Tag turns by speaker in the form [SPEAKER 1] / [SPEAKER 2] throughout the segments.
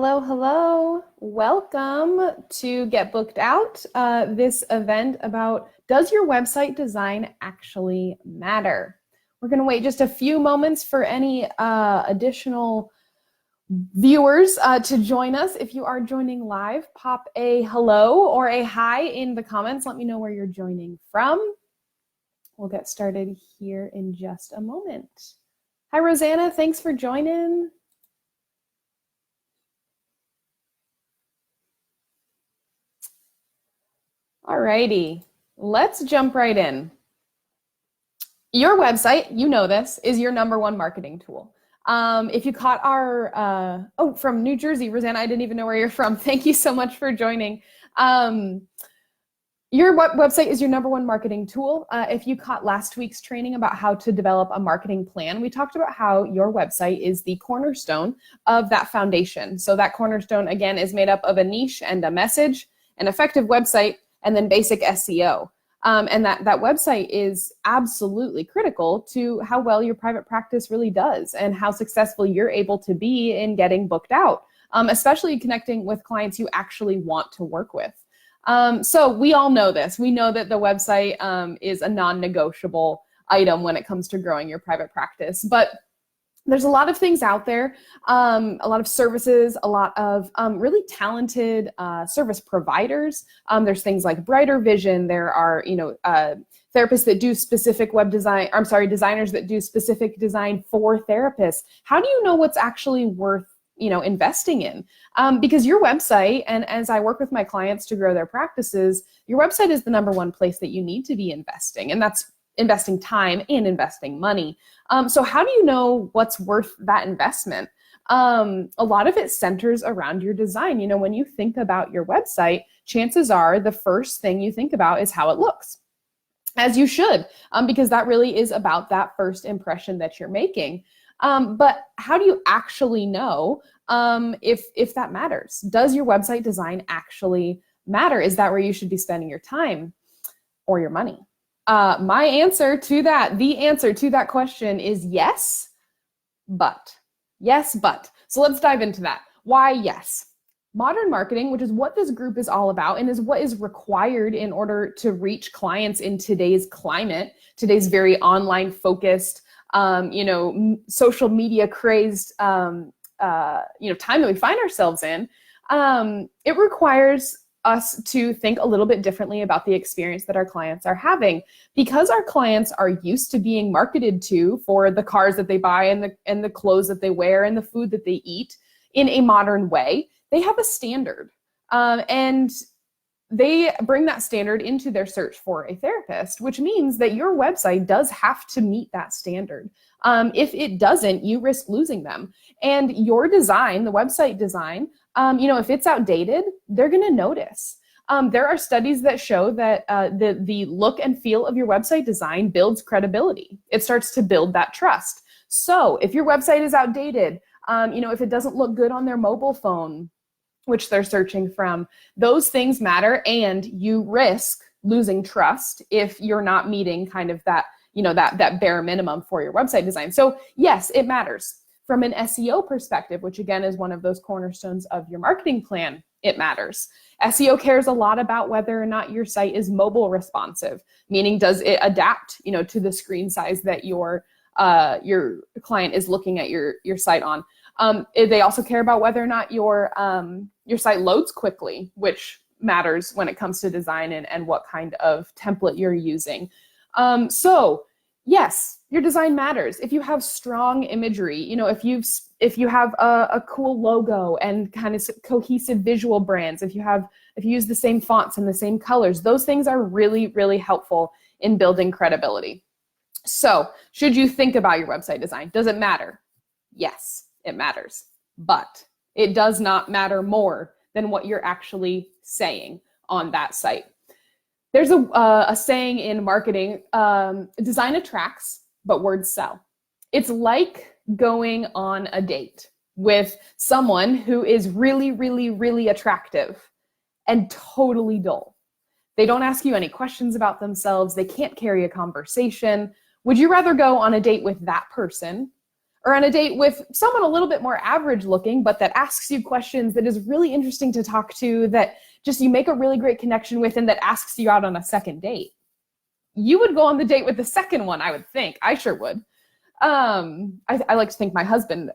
[SPEAKER 1] Hello, hello. Welcome to Get Booked Out, this event about does your website design actually matter? We're going to wait just a few moments for any additional viewers to join us. If you are joining live, pop a hello or a hi in the comments. Let me know where you're joining from. We'll get started here in just a moment. Hi, Rosanna. Thanks for joining. Alrighty, let's jump right in. Your website, you know this, is your number one marketing tool. If you caught our, from New Jersey, Rosanna, I didn't even know where you're from. Thank you so much for joining. Your website is your number one marketing tool. If you caught last week's training about how to develop a marketing plan, we talked about how your website is the cornerstone of that foundation. So that cornerstone, again, is made up of a niche and a message, an effective website, and then basic SEO. And that website is absolutely critical to how well your private practice really does and how successful you're able to be in getting booked out, especially connecting with clients you actually want to work with. So we all know this. We know that the website is a non-negotiable item when it comes to growing your private practice. But there's a lot of things out there, a lot of services, a lot of really talented service providers. There's things like Brighter Vision. There are, therapists that do specific web design. Designers that do specific design for therapists. How do you know what's actually worth, investing in? Because your website, and as I work with my clients to grow their practices, your website is the number one place that you need to be investing, and that's investing time and investing money. So how do you know what's worth that investment? A lot of it centers around your design. When you think about your website, chances are the first thing you think about is how it looks, as you should, because that really is about that first impression that you're making. But how do you actually know if that matters? Does your website design actually matter? Is that where you should be spending your time or your money? The answer to that question is yes, but. Yes, but. So let's dive into that. Why yes? Modern marketing, which is what this group is all about and is what is required in order to reach clients in today's climate, today's very online focused, social media crazed, time that we find ourselves in. It requires us to think a little bit differently about the experience that our clients are having, because our clients are used to being marketed to for the cars that they buy and the clothes that they wear and the food that they eat in a modern way. They have a standard, and they bring that standard into their search for a therapist, which means that your website does have to meet that standard. If it doesn't, you risk losing them. And your design, the website design, if it's outdated, they're going to notice. There are studies that show that the look and feel of your website design builds credibility. It starts to build that trust. So if your website is outdated, if it doesn't look good on their mobile phone, which they're searching from, those things matter, and you risk losing trust if you're not meeting kind of that, that bare minimum for your website design. So yes, it matters. From an SEO perspective, which again is one of those cornerstones of your marketing plan, it matters. SEO cares a lot about whether or not your site is mobile responsive, meaning does it adapt, to the screen size that your client is looking at your site on. They also care about whether or not your site loads quickly, which matters when it comes to design and what kind of template you're using. So yes, your design matters. If you have strong imagery, if you have a cool logo and kind of cohesive visual brands, if you use the same fonts and the same colors, those things are really, really helpful in building credibility. So should you think about your website design? Does it matter? Yes, it matters, but it does not matter more than what you're actually saying on that site. There's a saying in marketing, design attracts, but words sell. It's like going on a date with someone who is really, really, really attractive and totally dull. They don't ask you any questions about themselves. They can't carry a conversation. Would you rather go on a date with that person, or on a date with someone a little bit more average looking, but that asks you questions, that is really interesting to talk to, that just you make a really great connection with, and that asks you out on a second date. You would go on the date with the second one, I would think. I sure would. I like to think my husband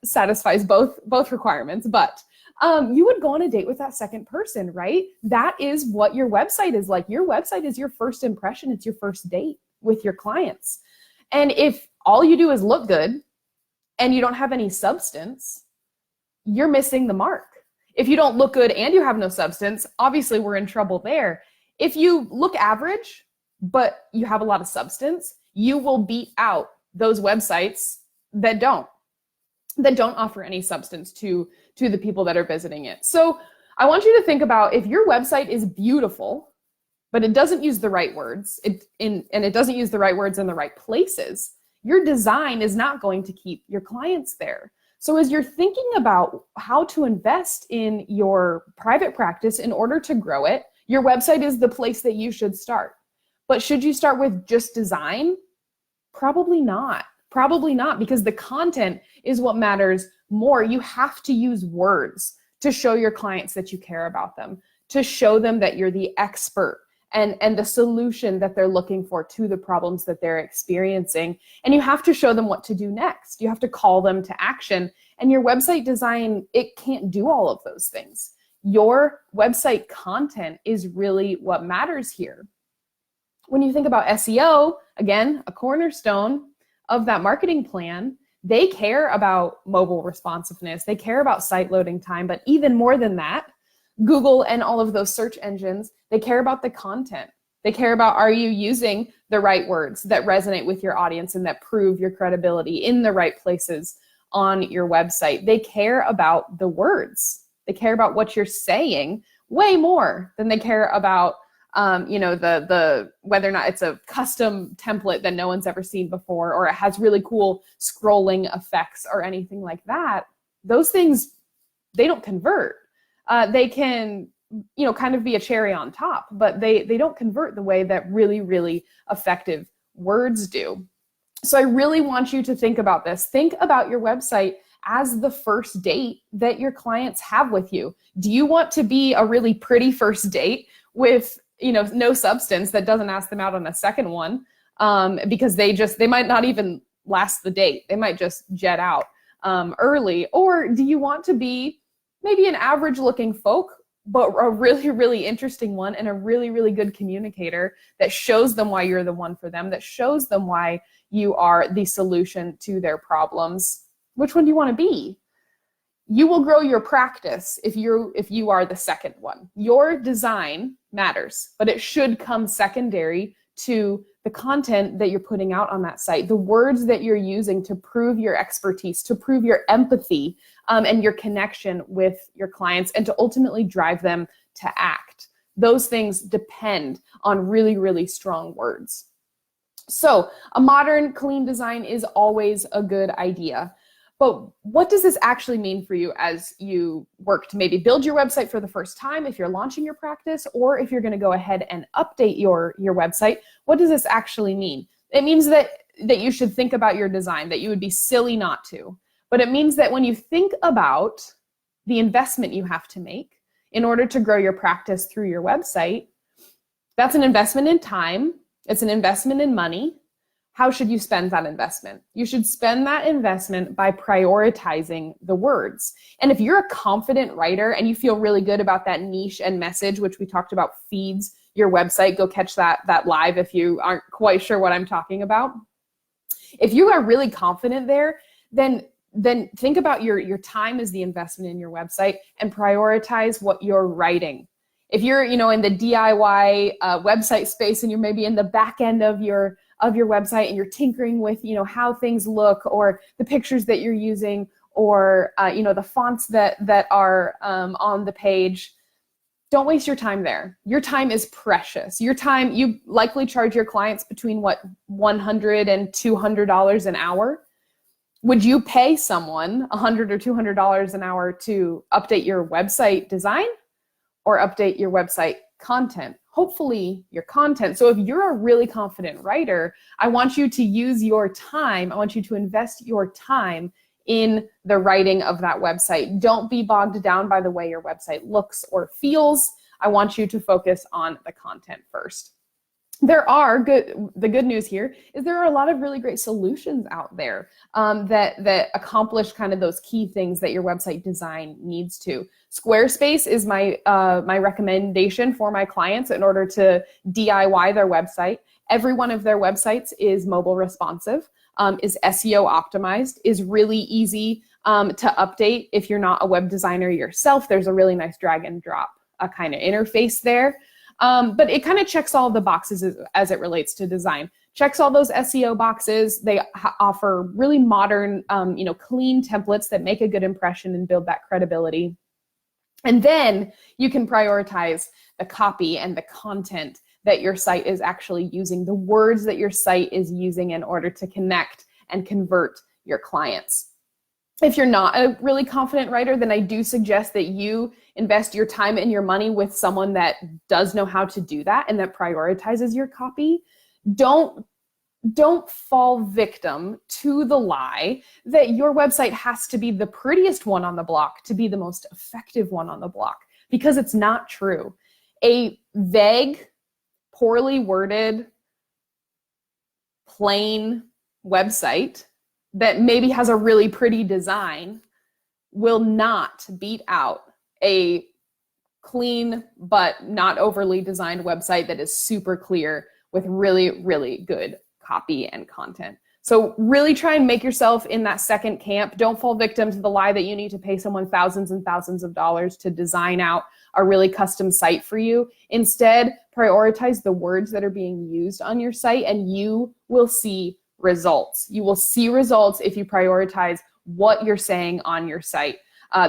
[SPEAKER 1] satisfies both requirements, but you would go on a date with that second person, right? That is what your website is like. Your website is your first impression. It's your first date with your clients. And if all you do is look good and you don't have any substance, you're missing the mark. If you don't look good and you have no substance, obviously we're in trouble there. If you look average, but you have a lot of substance, you will beat out those websites that don't offer any substance to the people that are visiting it. So I want you to think about, if your website is beautiful, but it doesn't use the right words, and it doesn't use the right words in the right places, your design is not going to keep your clients there. So as you're thinking about how to invest in your private practice in order to grow it, your website is the place that you should start. But should you start with just design? Probably not. Probably not, because the content is what matters more. You have to use words to show your clients that you care about them, to show them that you're the expert and the solution that they're looking for to the problems that they're experiencing. And you have to show them what to do next. You have to call them to action. And your website design, it can't do all of those things. Your website content is really what matters here. When you think about SEO, again, a cornerstone of that marketing plan, they care about mobile responsiveness. They care about site loading time, but even more than that, Google and all of those search engines, they care about the content. They care about, are you using the right words that resonate with your audience and that prove your credibility in the right places on your website? They care about the words. They care about what you're saying way more than they care about the whether or not it's a custom template that no one's ever seen before, or it has really cool scrolling effects or anything like that. Those things, they don't convert. They can, kind of be a cherry on top, but they don't convert the way that really, really effective words do. So I really want you to think about this. Think about your website as the first date that your clients have with you. Do you want to be a really pretty first date with no substance that doesn't ask them out on a second one, because they might not even last the date. They might just jet out early. Or do you want to be maybe an average looking folk, but a really, really interesting one and a really, really good communicator that shows them why you're the one for them, that shows them why you are the solution to their problems? Which one do you want to be? You will grow your practice if you are the second one. Your design matters, but it should come secondary to the content that you're putting out on that site, the words that you're using to prove your expertise, to prove your empathy and your connection with your clients, and to ultimately drive them to act. Those things depend on really, really strong words. So a modern, clean design is always a good idea. But what does this actually mean for you as you work to maybe build your website for the first time, if you're launching your practice, or if you're going to go ahead and update your website? What does this actually mean? It means that you should think about your design, that you would be silly not to. But it means that when you think about the investment you have to make in order to grow your practice through your website, that's an investment in time. It's an investment in money. How should you spend that investment? You should spend that investment by prioritizing the words. And if you're a confident writer and you feel really good about that niche and message, which we talked about feeds your website, go catch that live if you aren't quite sure what I'm talking about. If you are really confident there, then think about your time as the investment in your website and prioritize what you're writing. If you're, in the DIY website space and you're maybe in the back end of your website and you're tinkering with, how things look, or the pictures that you're using, or, the fonts that are on the page, don't waste your time there. Your time is precious. Your time, you likely charge your clients between $100 and $200 an hour. Would you pay someone $100 or $200 an hour to update your website design or update your website content? hopefully your content. So if you're a really confident writer, I want you to use your time. I want you to invest your time in the writing of that website. Don't be bogged down by the way your website looks or feels. I want you to focus on the content first. The good news here is there are a lot of really great solutions out there that accomplish kind of those key things that your website design needs to. Squarespace is my recommendation for my clients in order to DIY their website. Every one of their websites is mobile responsive, is SEO optimized, is really easy to update. If you're not a web designer yourself, there's a really nice drag and drop kind of interface there. But it kind of checks all the boxes as it relates to design. Checks all those SEO boxes. They offer really modern, clean templates that make a good impression and build that credibility. And then you can prioritize the copy and the content that your site is actually using, the words that your site is using in order to connect and convert your clients. If you're not a really confident writer, then I do suggest that you invest your time and your money with someone that does know how to do that and that prioritizes your copy. Don't fall victim to the lie that your website has to be the prettiest one on the block to be the most effective one on the block, because it's not true. A vague, poorly worded, plain website that maybe has a really pretty design will not beat out a clean but not overly designed website that is super clear with really, really good copy and content. So really try and make yourself in that second camp. Don't fall victim to the lie that you need to pay someone thousands and thousands of dollars to design out a really custom site for you. Instead, prioritize the words that are being used on your site and you will see results. You will see results if you prioritize what you're saying on your site,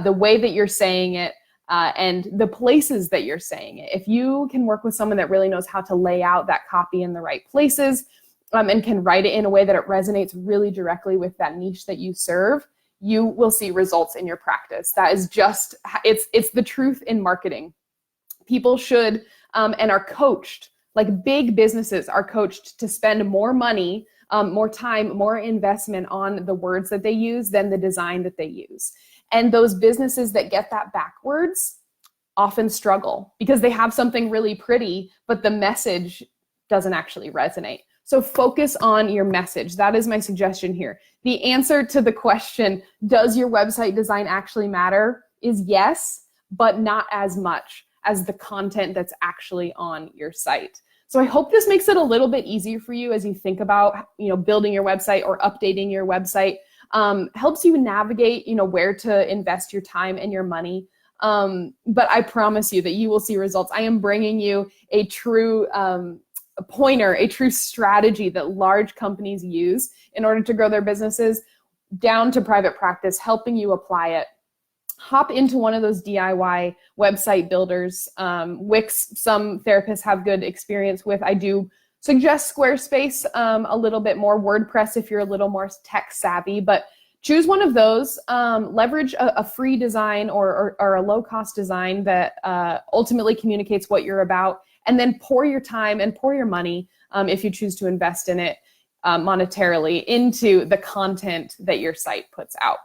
[SPEAKER 1] the way that you're saying it, and the places that you're saying it. If you can work with someone that really knows how to lay out that copy in the right places and can write it in a way that it resonates really directly with that niche that you serve, you will see results in your practice. That is just, it's the truth in marketing. People should and are coached, like big businesses are coached to spend more money, more time, more investment on the words that they use than the design that they use. And those businesses that get that backwards often struggle because they have something really pretty, but the message doesn't actually resonate. So focus on your message. That is my suggestion here. The answer to the question, does your website design actually matter, is yes, but not as much as the content that's actually on your site. So I hope this makes it a little bit easier for you as you think about, building your website or updating your website. Helps you navigate, where to invest your time and your money. But I promise you that you will see results. I am bringing you a true pointer, a true strategy that large companies use in order to grow their businesses down to private practice, helping you apply it. Hop into one of those DIY website builders. Wix, some therapists have good experience with. I do suggest Squarespace a little bit more, WordPress if you're a little more tech savvy, but choose one of those. Leverage a free design or a low-cost design that ultimately communicates what you're about, and then pour your time and pour your money, if you choose to invest in it monetarily, into the content that your site puts out.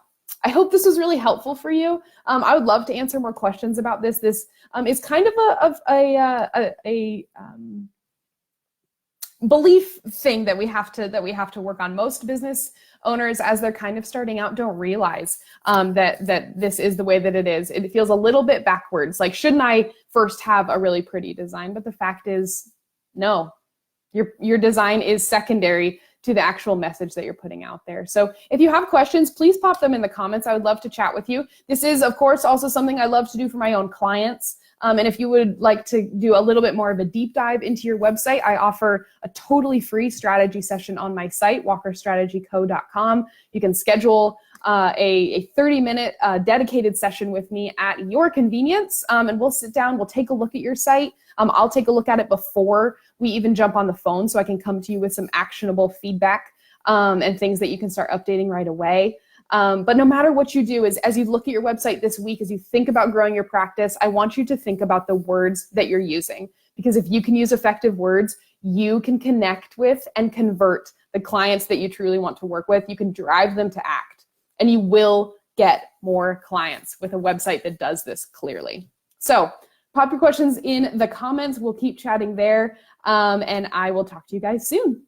[SPEAKER 1] I hope this was really helpful for you. I would love to answer more questions about this. This is kind of a belief thing that we have to work on. Most business owners, as they're kind of starting out, don't realize that this is the way that it is. It feels a little bit backwards. Like, shouldn't I first have a really pretty design? But the fact is, no. Your design is secondary to the actual message that you're putting out there. So if you have questions, please pop them in the comments. I would love to chat with you. This is, of course, also something I love to do for my own clients. And if you would like to do a little bit more of a deep dive into your website, I offer a totally free strategy session on my site, walkerstrategyco.com. You can schedule a 30-minute dedicated session with me at your convenience, and we'll sit down, we'll take a look at your site. I'll take a look at it before we even jump on the phone so I can come to you with some actionable feedback and things that you can start updating right away. But no matter what you do, as you look at your website this week, as you think about growing your practice, I want you to think about the words that you're using. because if you can use effective words, you can connect with and convert the clients that you truly want to work with. You can drive them to act, and you will get more clients with a website that does this clearly. So pop your questions in the comments. We'll keep chatting there, and I will talk to you guys soon.